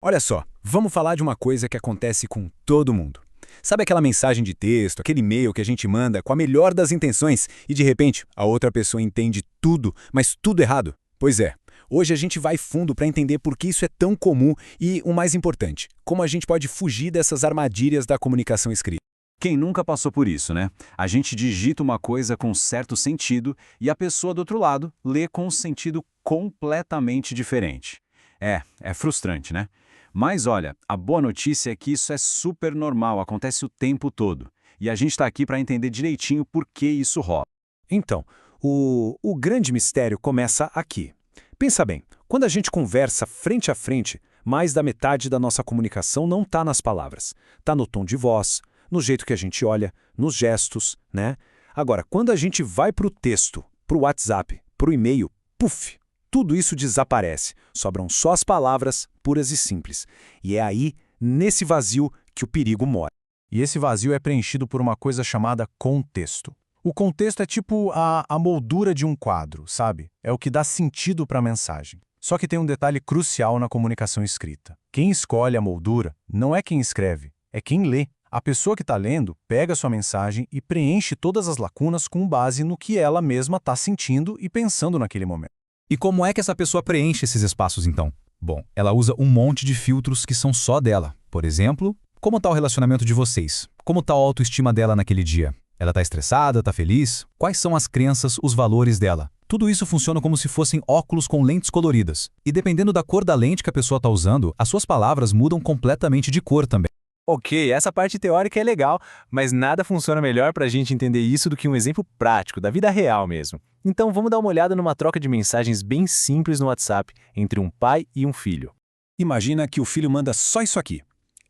Olha só, vamos falar de uma coisa que acontece com todo mundo. Sabe aquela mensagem de texto, aquele e-mail que a gente manda com a melhor das intenções e de repente a outra pessoa entende tudo, mas tudo errado? Pois é, hoje a gente vai fundo para entender por que isso é tão comum e, o mais importante, como a gente pode fugir dessas armadilhas da comunicação escrita. Quem nunca passou por isso, né? A gente digita uma coisa com certo sentido e a pessoa do outro lado lê com um sentido completamente diferente. É frustrante, né? Mas olha, a boa notícia é que isso é super normal, acontece o tempo todo. E a gente está aqui para entender direitinho por que isso rola. Então, o grande mistério começa aqui. Pensa bem, quando a gente conversa frente a frente, mais da metade da nossa comunicação não está nas palavras. Está no tom de voz, no jeito que a gente olha, nos gestos, né? Agora, quando a gente vai para o texto, para o WhatsApp, para o e-mail, puf, tudo isso desaparece. Sobram só as palavras, puras e simples. E é aí, nesse vazio, que o perigo mora. E esse vazio é preenchido por uma coisa chamada contexto. O contexto é tipo a moldura de um quadro, sabe? É o que dá sentido para a mensagem. Só que tem um detalhe crucial na comunicação escrita. Quem escolhe a moldura não é quem escreve, é quem lê. A pessoa que está lendo pega sua mensagem e preenche todas as lacunas com base no que ela mesma está sentindo e pensando naquele momento. E como é que essa pessoa preenche esses espaços, então? Bom, ela usa um monte de filtros que são só dela. Por exemplo, como está o relacionamento de vocês? Como está a autoestima dela naquele dia? Ela está estressada, está feliz? Quais são as crenças, os valores dela? Tudo isso funciona como se fossem óculos com lentes coloridas. E dependendo da cor da lente que a pessoa está usando, as suas palavras mudam completamente de cor também. Ok, essa parte teórica é legal, mas nada funciona melhor para a gente entender isso do que um exemplo prático, da vida real mesmo. Então vamos dar uma olhada numa troca de mensagens bem simples no WhatsApp entre um pai e um filho. Imagina que o filho manda só isso aqui.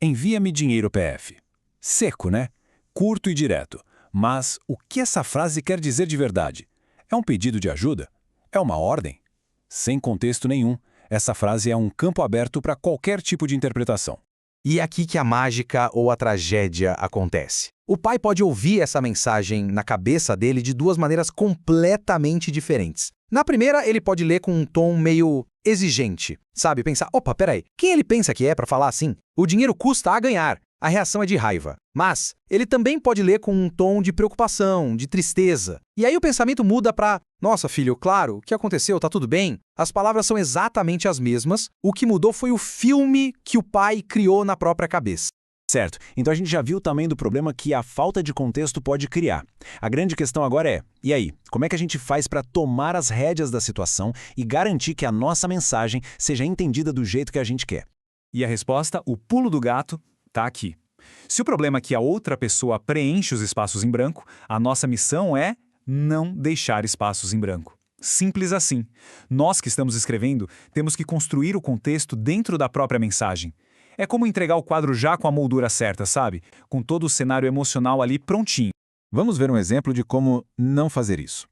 Envia-me dinheiro PF. Seco, né? Curto e direto. Mas o que essa frase quer dizer de verdade? É um pedido de ajuda? É uma ordem? Sem contexto nenhum, essa frase é um campo aberto para qualquer tipo de interpretação. E é aqui que a mágica ou a tragédia acontece. O pai pode ouvir essa mensagem na cabeça dele de duas maneiras completamente diferentes. Na primeira, ele pode ler com um tom meio exigente, sabe? Pensar, opa, peraí, quem ele pensa que é para falar assim? O dinheiro custa a ganhar. A reação é de raiva. Mas ele também pode ler com um tom de preocupação, de tristeza. E aí o pensamento muda para, nossa, filho, claro, o que aconteceu? Tá tudo bem? As palavras são exatamente as mesmas. O que mudou foi o filme que o pai criou na própria cabeça. Certo, então a gente já viu o tamanho do problema que a falta de contexto pode criar. A grande questão agora é, e aí, como é que a gente faz para tomar as rédeas da situação e garantir que a nossa mensagem seja entendida do jeito que a gente quer? E a resposta, o pulo do gato, está aqui. Se o problema é que a outra pessoa preenche os espaços em branco, a nossa missão é não deixar espaços em branco. Simples assim. Nós que estamos escrevendo temos que construir o contexto dentro da própria mensagem. É como entregar o quadro já com a moldura certa, sabe? Com todo o cenário emocional ali prontinho. Vamos ver um exemplo de como não fazer isso.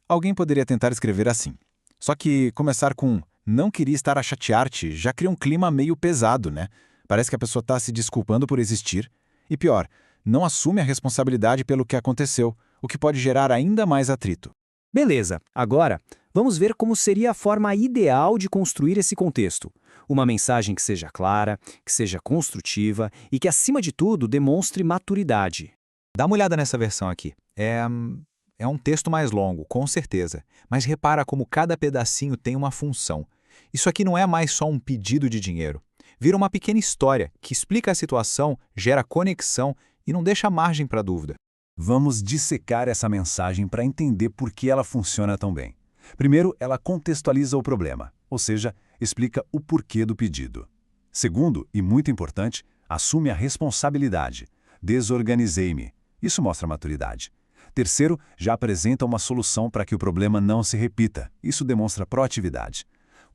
Alguém poderia tentar escrever assim. Só que começar com "não queria estar a chatear-te" já cria um clima meio pesado, né? Parece que a pessoa está se desculpando por existir. E pior, não assume a responsabilidade pelo que aconteceu, o que pode gerar ainda mais atrito. Beleza, agora vamos ver como seria a forma ideal de construir esse contexto. Uma mensagem que seja clara, que seja construtiva e que, acima de tudo, demonstre maturidade. Dá uma olhada nessa versão aqui. É um texto mais longo, com certeza. Mas repara como cada pedacinho tem uma função. Isso aqui não é mais só um pedido de dinheiro. Vira uma pequena história que explica a situação, gera conexão e não deixa margem para dúvida. Vamos dissecar essa mensagem para entender por que ela funciona tão bem. Primeiro, ela contextualiza o problema, ou seja, explica o porquê do pedido. Segundo, e muito importante, assume a responsabilidade. Desorganizei-me. Isso mostra maturidade. Terceiro, já apresenta uma solução para que o problema não se repita. Isso demonstra proatividade.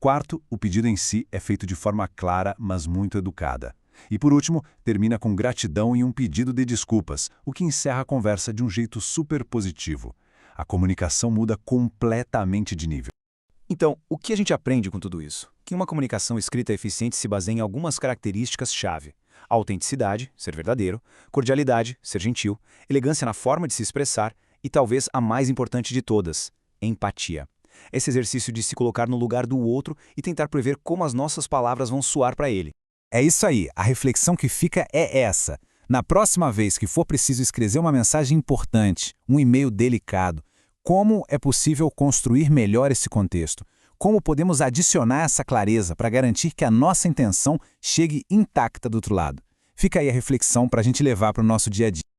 Quarto, o pedido em si é feito de forma clara, mas muito educada. E por último, termina com gratidão e um pedido de desculpas, o que encerra a conversa de um jeito super positivo. A comunicação muda completamente de nível. Então, o que a gente aprende com tudo isso? Que uma comunicação escrita eficiente se baseia em algumas características-chave. Autenticidade, ser verdadeiro, cordialidade, ser gentil, elegância na forma de se expressar e talvez a mais importante de todas, empatia. Esse exercício de se colocar no lugar do outro e tentar prever como as nossas palavras vão soar para ele. É isso aí, a reflexão que fica é essa. Na próxima vez que for preciso escrever uma mensagem importante, um e-mail delicado, como é possível construir melhor esse contexto? Como podemos adicionar essa clareza para garantir que a nossa intenção chegue intacta do outro lado? Fica aí a reflexão para a gente levar para o nosso dia a dia.